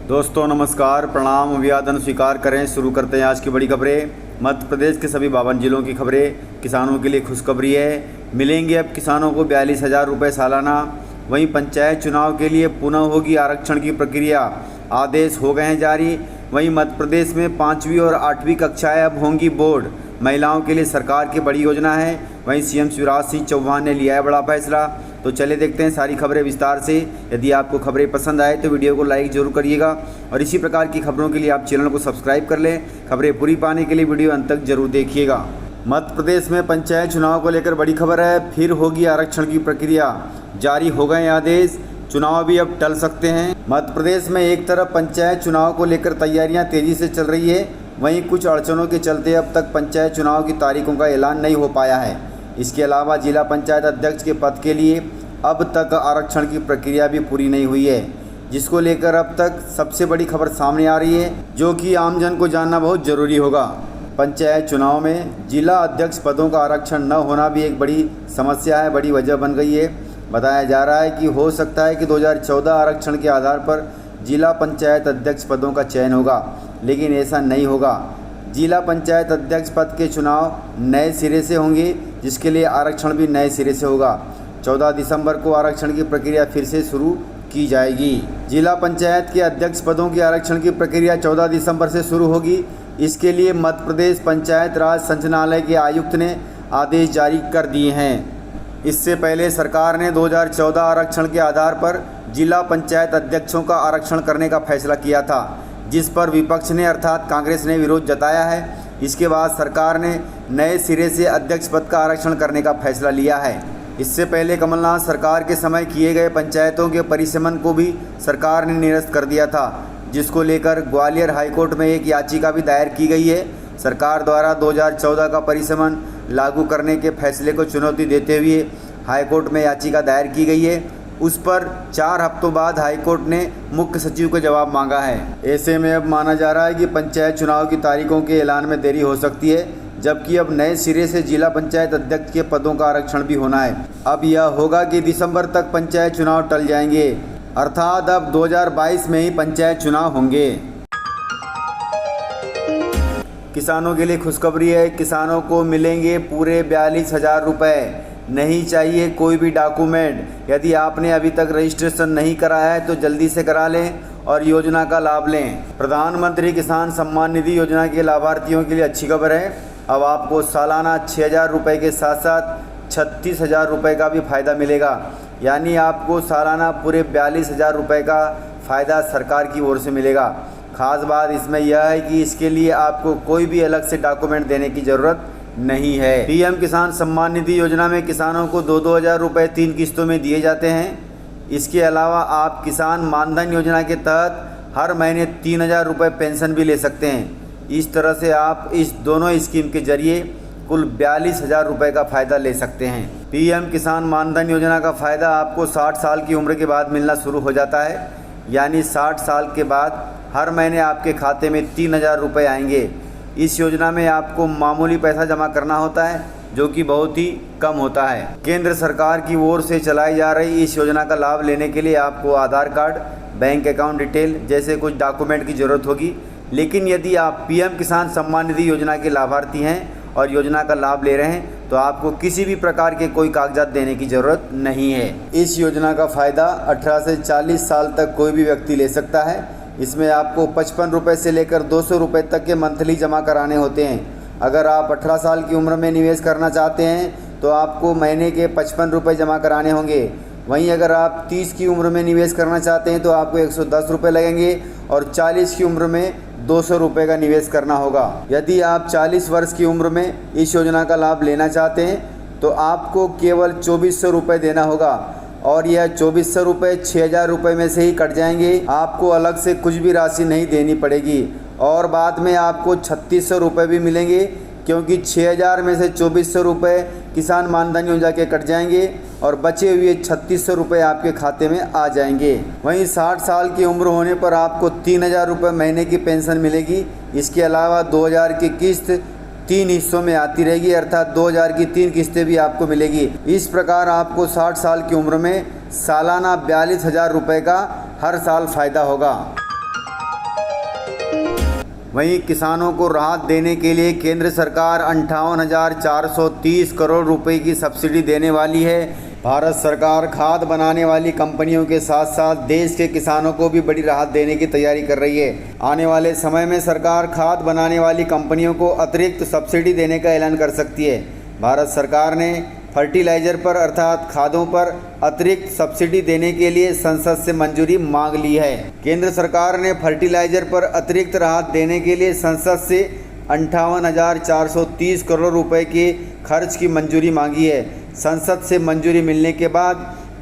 दोस्तों नमस्कार, प्रणाम, अभिवादन स्वीकार करें। शुरू करते हैं आज की बड़ी खबरें। मध्य प्रदेश के सभी 52 जिलों की खबरें। किसानों के लिए खुशखबरी है, मिलेंगे अब किसानों को 42,000 रुपये सालाना। वहीं पंचायत चुनाव के लिए पुनः होगी आरक्षण की प्रक्रिया, आदेश हो गए हैं जारी। वहीं मध्य प्रदेश में 5वीं और 8वीं कक्षाएँ अब होंगी बोर्ड, महिलाओं के लिए सरकार की बड़ी योजना है। वहीं सीएम शिवराज सिंह चौहान ने लिया है बड़ा फैसला। तो चले देखते हैं सारी खबरें विस्तार से। यदि आपको खबरें पसंद आए तो वीडियो को लाइक जरूर करिएगा और इसी प्रकार की खबरों के लिए आप चैनल को सब्सक्राइब कर लें। खबरें पूरी पाने के लिए वीडियो अंत तक जरूर देखिएगा। मध्य प्रदेश में पंचायत चुनाव को लेकर बड़ी खबर है, फिर होगी आरक्षण की प्रक्रिया, जारी हो गए आदेश। चुनाव भी अब टल सकते हैं। मध्य प्रदेश में एक तरफ पंचायत चुनाव को लेकर तैयारियां तेजी से चल रही है, वहीं कुछ अड़चनों के चलते अब तक पंचायत चुनाव की तारीखों का ऐलान नहीं हो पाया है। इसके अलावा जिला पंचायत अध्यक्ष के पद के लिए अब तक आरक्षण की प्रक्रिया भी पूरी नहीं हुई है, जिसको लेकर अब तक सबसे बड़ी खबर सामने आ रही है, जो कि आमजन को जानना बहुत ज़रूरी होगा। पंचायत चुनाव में जिला अध्यक्ष पदों का आरक्षण न होना भी एक बड़ी समस्या है, बड़ी वजह बन गई है। बताया जा रहा है कि हो सकता है कि 2014 आरक्षण के आधार पर जिला पंचायत अध्यक्ष पदों का चयन होगा, लेकिन ऐसा नहीं होगा। जिला पंचायत अध्यक्ष पद के चुनाव नए सिरे से होंगे, जिसके लिए आरक्षण भी नए सिरे से होगा। 14 दिसंबर को आरक्षण की प्रक्रिया फिर से शुरू की जाएगी। जिला पंचायत के अध्यक्ष पदों की आरक्षण की प्रक्रिया 14 दिसंबर से शुरू होगी। इसके लिए मध्य प्रदेश पंचायत राज संचालनालय के आयुक्त ने आदेश जारी कर दिए हैं। इससे पहले सरकार ने 2014 आरक्षण के आधार पर जिला पंचायत अध्यक्षों का आरक्षण करने का फैसला किया था, जिस पर विपक्ष ने अर्थात कांग्रेस ने विरोध जताया है। इसके बाद सरकार ने नए सिरे से अध्यक्ष पद का आरक्षण करने का फैसला लिया है। इससे पहले कमलनाथ सरकार के समय किए गए पंचायतों के परिसीमन को भी सरकार ने निरस्त कर दिया था, जिसको लेकर ग्वालियर हाईकोर्ट में एक याचिका भी दायर की गई है। सरकार द्वारा 2014 का परिसीमन लागू करने के फैसले को चुनौती देते हुए हाईकोर्ट में याचिका दायर की गई है। उस पर 4 हफ्तों बाद हाईकोर्ट ने मुख्य सचिव को जवाब मांगा है। ऐसे में अब माना जा रहा है कि पंचायत चुनाव की तारीखों के ऐलान में देरी हो सकती है, जबकि अब नए सिरे से जिला पंचायत अध्यक्ष के पदों का आरक्षण भी होना है। अब यह होगा कि दिसंबर तक पंचायत चुनाव टल जाएंगे, अर्थात अब 2022 में ही पंचायत चुनाव होंगे। किसानों के लिए खुशखबरी है, किसानों को मिलेंगे पूरे 42,000 रुपये। नहीं चाहिए कोई भी डॉक्यूमेंट। यदि आपने अभी तक रजिस्ट्रेशन नहीं कराया है तो जल्दी से करा लें और योजना का लाभ लें। प्रधानमंत्री किसान सम्मान निधि योजना के लाभार्थियों के लिए अच्छी खबर है। अब आपको सालाना 6,000 रुपये के साथ साथ 36,000 रुपये का भी फ़ायदा मिलेगा, यानी आपको सालाना पूरे 42,000 रुपये का फ़ायदा सरकार की ओर से मिलेगा। ख़ास बात इसमें यह है कि इसके लिए आपको कोई भी अलग से डॉक्यूमेंट देने की ज़रूरत नहीं है। पीएम किसान सम्मान निधि योजना में किसानों को 2-2 हज़ार रुपये 3 किस्तों में दिए जाते हैं। इसके अलावा आप किसान मानधन योजना के तहत हर महीने 3,000 रुपये पेंशन भी ले सकते हैं। इस तरह से आप इस दोनों स्कीम के जरिए कुल 42,000 रुपये का फ़ायदा ले सकते हैं। पीएम किसान मानधन योजना का फ़ायदा आपको 60 साल की उम्र के बाद मिलना शुरू हो जाता है, यानी 60 साल के बाद हर महीने आपके खाते में 3,000 रुपये आएंगे। इस योजना में आपको मामूली पैसा जमा करना होता है, जो कि बहुत ही कम होता है। केंद्र सरकार की ओर से चलाई जा रही इस योजना का लाभ लेने के लिए आपको आधार कार्ड, बैंक अकाउंट डिटेल जैसे कुछ डॉक्यूमेंट की ज़रूरत होगी। लेकिन यदि आप पीएम किसान सम्मान निधि योजना के लाभार्थी हैं और योजना का लाभ ले रहे हैं तो आपको किसी भी प्रकार के कोई कागजात देने की ज़रूरत नहीं है। इस योजना का फ़ायदा 18 से 40 साल तक कोई भी व्यक्ति ले सकता है। इसमें आपको 55 रुपये से लेकर 200 रुपये तक के मंथली जमा कराने होते हैं। अगर आप 18 साल की उम्र में निवेश करना चाहते हैं तो आपको महीने के 55 रुपये जमा कराने होंगे। वहीं अगर आप 30 की उम्र में निवेश करना चाहते हैं तो आपको 110 रुपये लगेंगे और 40 की उम्र में 200 रुपये का निवेश करना होगा। यदि आप 40 वर्ष की उम्र में इस योजना का लाभ लेना चाहते हैं तो आपको केवल 2,400 रुपये देना होगा और यह 2,400 रुपये 6,000 रुपये में से ही कट जाएंगे। आपको अलग से कुछ भी राशि नहीं देनी पड़ेगी और बाद में आपको 3,600 रुपये भी मिलेंगे, क्योंकि 6,000 में से 2,400 रुपये किसान मानधन योजना के कट जाएंगे और बचे हुए 3,600 रुपये आपके खाते में आ जाएंगे। वहीं 60 साल की उम्र होने पर आपको 3,000 रुपये महीने की पेंशन मिलेगी। इसके अलावा 2,000 की किस्त 3 हिस्सों में आती रहेगी, अर्थात 2,000 की 3 किस्तें भी आपको मिलेगी। इस प्रकार आपको 60 साल की उम्र में सालाना 42,000 रुपये का हर साल फ़ायदा होगा। वहीं किसानों को राहत देने के लिए केंद्र सरकार 58,430 करोड़ रुपए की सब्सिडी देने वाली है। भारत सरकार खाद बनाने वाली कंपनियों के साथ साथ देश के किसानों को भी बड़ी राहत देने की तैयारी कर रही है। आने वाले समय में सरकार खाद बनाने वाली कंपनियों को अतिरिक्त सब्सिडी देने का ऐलान कर सकती है। भारत सरकार ने फर्टिलाइज़र पर अर्थात खादों पर अतिरिक्त सब्सिडी देने के लिए संसद से मंजूरी मांग ली है। केंद्र सरकार ने फर्टिलाइज़र पर अतिरिक्त राहत देने के लिए संसद से 58,430 करोड़ रुपए के खर्च की मंजूरी मांगी है। संसद से मंजूरी मिलने के बाद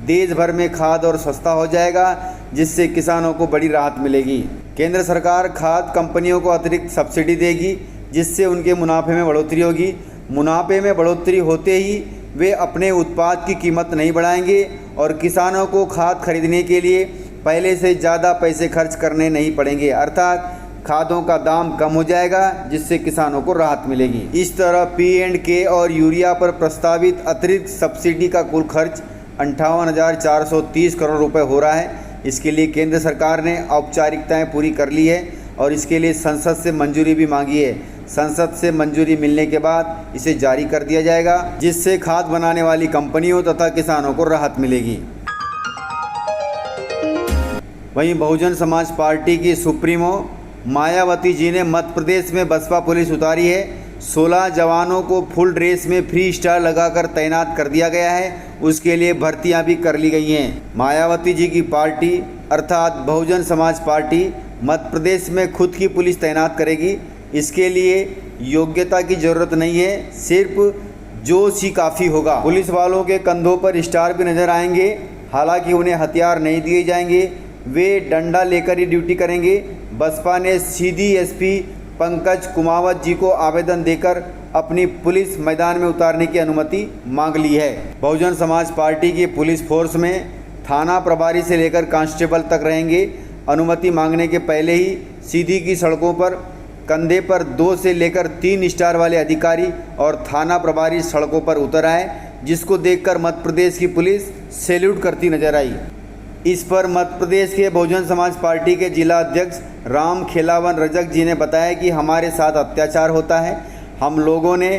देश भर में खाद और सस्ता हो जाएगा, जिससे किसानों को बड़ी राहत मिलेगी। केंद्र सरकार खाद कंपनियों को अतिरिक्त सब्सिडी देगी, जिससे उनके मुनाफे में बढ़ोतरी होगी। मुनाफे में बढ़ोतरी होते ही वे अपने उत्पाद की कीमत नहीं बढ़ाएंगे और किसानों को खाद खरीदने के लिए पहले से ज़्यादा पैसे खर्च करने नहीं पड़ेंगे, अर्थात खादों का दाम कम हो जाएगा, जिससे किसानों को राहत मिलेगी। इस तरह P&K और यूरिया पर प्रस्तावित अतिरिक्त सब्सिडी का कुल खर्च 58,430 करोड़ रुपए हो रहा है। इसके लिए केंद्र सरकार ने औपचारिकताएं पूरी कर ली है और इसके लिए संसद से मंजूरी भी मांगी है। संसद से मंजूरी मिलने के बाद इसे जारी कर दिया जाएगा, जिससे खाद बनाने वाली कंपनियों तथा किसानों को राहत मिलेगी। वहीं बहुजन समाज पार्टी की सुप्रीमो मायावती जी ने मध्य प्रदेश में बसपा पुलिस उतारी है। 16 जवानों को फुल ड्रेस में फ्री स्टार लगाकर तैनात कर दिया गया है। उसके लिए भर्तियां भी कर ली गई हैं। मायावती जी की पार्टी अर्थात बहुजन समाज पार्टी मध्य प्रदेश में खुद की पुलिस तैनात करेगी। इसके लिए योग्यता की ज़रूरत नहीं है, सिर्फ जोश ही काफ़ी होगा। पुलिस वालों के कंधों पर स्टार भी नजर आएंगे। हालांकि उन्हें हथियार नहीं दिए जाएंगे, वे डंडा लेकर ही ड्यूटी करेंगे। बसपा ने सीधी एसपी पंकज कुमावत जी को आवेदन देकर अपनी पुलिस मैदान में उतारने की अनुमति मांग ली है। बहुजन समाज पार्टी की पुलिस फोर्स में थाना प्रभारी से लेकर कांस्टेबल तक रहेंगे। अनुमति मांगने के पहले ही सीधी की सड़कों पर कंधे पर 2 से लेकर 3 स्टार वाले अधिकारी और थाना प्रभारी सड़कों पर उतर आए, जिसको देखकर मध्य प्रदेश की पुलिस सैल्यूट करती नजर आई। इस पर मध्य प्रदेश के बहुजन समाज पार्टी के जिला अध्यक्ष राम खेलावन रजक जी ने बताया कि हमारे साथ अत्याचार होता है। हम लोगों ने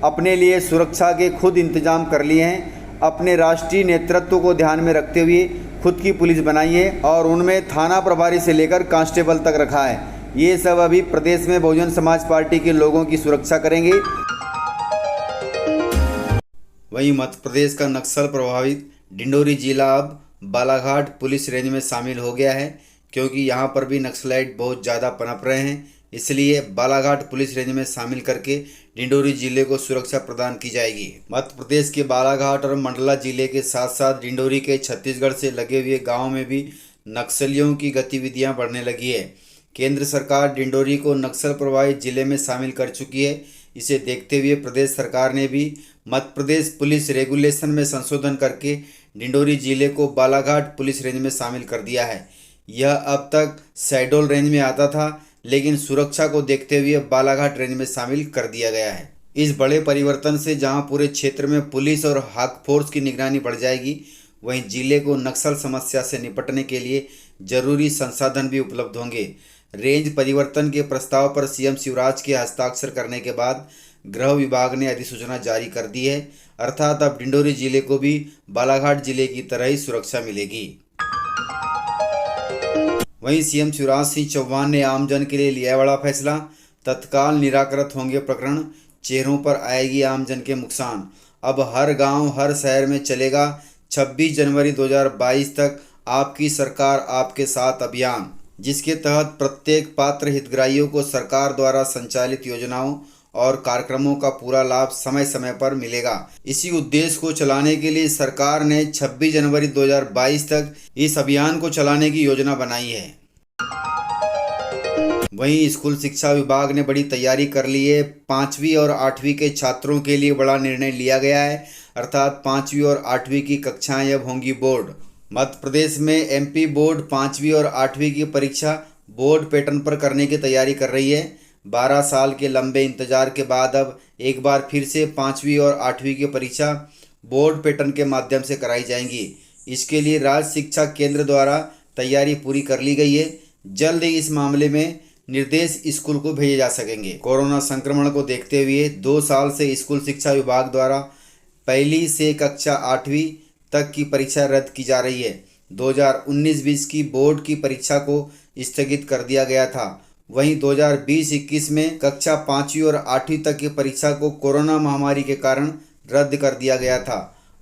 अपने लिए सुरक्षा के खुद इंतजाम कर लिए हैं। अपने राष्ट्रीय नेतृत्व को ध्यान में रखते हुए खुद की पुलिस बनाई है और उनमें थाना प्रभारी से लेकर कांस्टेबल तक रखा है। ये सब अभी प्रदेश में बहुजन समाज पार्टी के लोगों की सुरक्षा करेंगे। वहीं मध्य प्रदेश का नक्सल प्रभावित डिंडोरी जिला अब बालाघाट पुलिस रेंज में शामिल हो गया है, क्योंकि यहाँ पर भी नक्सलाइट बहुत ज़्यादा पनप रहे हैं। इसलिए बालाघाट पुलिस रेंज में शामिल करके डिंडोरी जिले को सुरक्षा प्रदान की जाएगी। मध्य प्रदेश के बालाघाट और मंडला जिले के साथ साथ डिंडोरी के छत्तीसगढ़ से लगे हुए गाँव में भी नक्सलियों की गतिविधियाँ बढ़ने लगी है। केंद्र सरकार डिंडोरी को नक्सल प्रभावित जिले में शामिल कर चुकी है। इसे देखते हुए प्रदेश सरकार ने भी मध्य प्रदेश पुलिस रेगुलेशन में संशोधन करके डिंडोरी जिले को बालाघाट पुलिस रेंज में शामिल कर दिया है। यह अब तक शहडोल रेंज में आता था, लेकिन सुरक्षा को देखते हुए बालाघाट रेंज में शामिल कर दिया गया है। इस बड़े परिवर्तन से जहां पूरे क्षेत्र में पुलिस और हाक फोर्स की निगरानी बढ़ जाएगी, वहीं जिले को नक्सल समस्या से निपटने के लिए जरूरी संसाधन भी उपलब्ध होंगे। रेंज परिवर्तन के प्रस्ताव पर सीएम शिवराज के हस्ताक्षर करने के बाद गृह विभाग ने अधिसूचना जारी कर दी है, अर्थात अब डिंडोरी जिले को भी बालाघाट जिले की तरह ही सुरक्षा मिलेगी। वहीं सीएम शिवराज सिंह चौहान ने आमजन के लिए लिया बड़ा फैसला। तत्काल निराकृत होंगे प्रकरण, चेहरों पर आएगी आमजन के नुकसान। अब हर गांव हर शहर में चलेगा 26 जनवरी 2022 तक आपकी सरकार आपके साथ अभियान, जिसके तहत प्रत्येक पात्र हितग्राहियों को सरकार द्वारा संचालित योजनाओं और कार्यक्रमों का पूरा लाभ समय समय पर मिलेगा। इसी उद्देश्य को चलाने के लिए सरकार ने 26 जनवरी 2022 तक इस अभियान को चलाने की योजना बनाई है। वहीं स्कूल शिक्षा विभाग ने बड़ी तैयारी कर ली है। 5वीं और 8वीं के छात्रों के लिए बड़ा निर्णय लिया गया है, अर्थात 5वीं और 8वीं की कक्षाएं अब होंगी बोर्ड। मध्य प्रदेश में एमपी बोर्ड 5वीं और 8वीं की परीक्षा बोर्ड पैटर्न पर करने की तैयारी कर रही है। 12 साल के लंबे इंतजार के बाद अब एक बार फिर से 5वीं और 8वीं की परीक्षा बोर्ड पैटर्न के माध्यम से कराई जाएंगी। इसके लिए राज्य शिक्षा केंद्र द्वारा तैयारी पूरी कर ली गई है। जल्द ही इस मामले में निर्देश स्कूल को भेजे जा सकेंगे। कोरोना संक्रमण को देखते हुए 2 साल से स्कूल शिक्षा विभाग द्वारा पहली से कक्षा 8वीं तक की परीक्षा रद्द की जा रही है। 2019-20 की बोर्ड की परीक्षा को स्थगित कर दिया गया था। वहीं 2020-21 में कक्षा 5वीं और 8वीं तक की परीक्षा को कोरोना महामारी के कारण रद्द कर दिया गया था।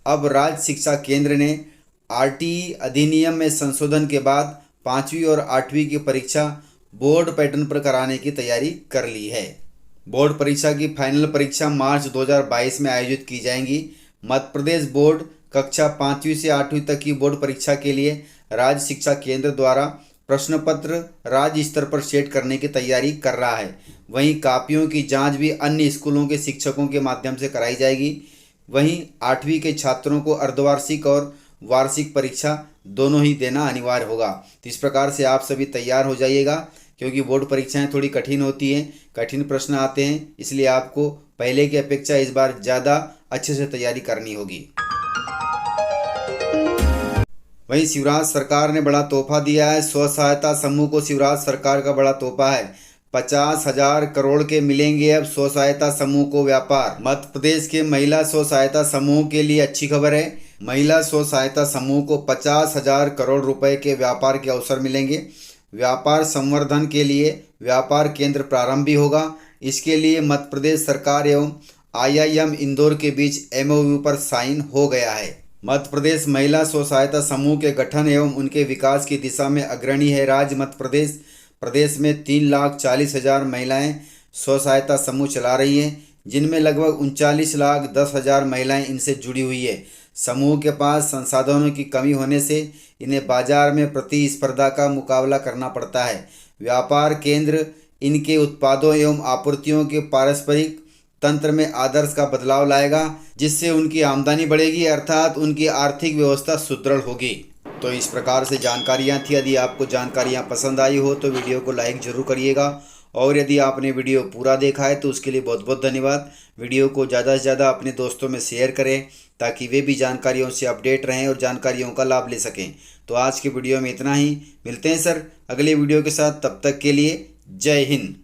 अब राज्य शिक्षा केंद्र ने आरटीई अधिनियम में संशोधन के बाद 5वीं और 8वीं की परीक्षा बोर्ड पैटर्न पर कराने की तैयारी कर ली है। बोर्ड परीक्षा की फाइनल परीक्षा मार्च 2022 में आयोजित की जाएंगी। मध्य प्रदेश बोर्ड कक्षा 5वीं से 8वीं तक की बोर्ड परीक्षा के लिए राज्य शिक्षा केंद्र द्वारा प्रश्न पत्र राज्य स्तर पर सेट करने की तैयारी कर रहा है। वहीं कापियों की जांच भी अन्य स्कूलों के शिक्षकों के माध्यम से कराई जाएगी। वहीं 8वीं के छात्रों को अर्धवार्षिक और वार्षिक परीक्षा दोनों ही देना अनिवार्य होगा। तो इस प्रकार से आप सभी तैयार हो जाइएगा, क्योंकि बोर्ड परीक्षाएं थोड़ी कठिन होती हैं, कठिन प्रश्न आते हैं, इसलिए आपको पहले की अपेक्षा इस बार ज़्यादा अच्छे से तैयारी करनी होगी। वहीं शिवराज सरकार ने बड़ा तोहफा दिया है। स्व सहायता समूह को शिवराज सरकार का बड़ा तोहफा है। 50,000 करोड़ के मिलेंगे अब स्व सहायता समूह को व्यापार। मध्य प्रदेश के महिला स्व सहायता समूह के लिए अच्छी खबर है। महिला स्व सहायता समूह को 50,000 करोड़ रुपए के व्यापार के अवसर मिलेंगे। व्यापार संवर्धन के लिए व्यापार केंद्र प्रारंभ भी होगा। इसके लिए मध्य प्रदेश सरकार एवं IIM इंदौर के बीच MOU पर साइन हो गया है। मध्य प्रदेश महिला स्व सहायता समूह के गठन एवं उनके विकास की दिशा में अग्रणी है। राज्य मध्य प्रदेश में 3,40,000 महिलाएं स्व सहायता समूह चला रही हैं, जिनमें लगभग 39,10,000 महिलाएं इनसे जुड़ी हुई है। समूह के पास संसाधनों की कमी होने से इन्हें बाजार में प्रतिस्पर्धा का मुकाबला करना पड़ता है। व्यापार केंद्र इनके उत्पादों एवं आपूर्तियों के पारस्परिक तंत्र में आदर्श का बदलाव लाएगा, जिससे उनकी आमदनी बढ़ेगी, अर्थात उनकी आर्थिक व्यवस्था सुदृढ़ होगी। तो इस प्रकार से जानकारियाँ थी। यदि आपको जानकारियाँ पसंद आई हो तो वीडियो को लाइक जरूर करिएगा, और यदि आपने वीडियो पूरा देखा है तो उसके लिए बहुत बहुत धन्यवाद। वीडियो को ज़्यादा से ज़्यादा अपने दोस्तों में शेयर करें, ताकि वे भी जानकारियों से अपडेट रहें और जानकारियों का लाभ ले सकें। तो आज की वीडियो में इतना ही। मिलते हैं सर अगले वीडियो के साथ, तब तक के लिए जय हिंद।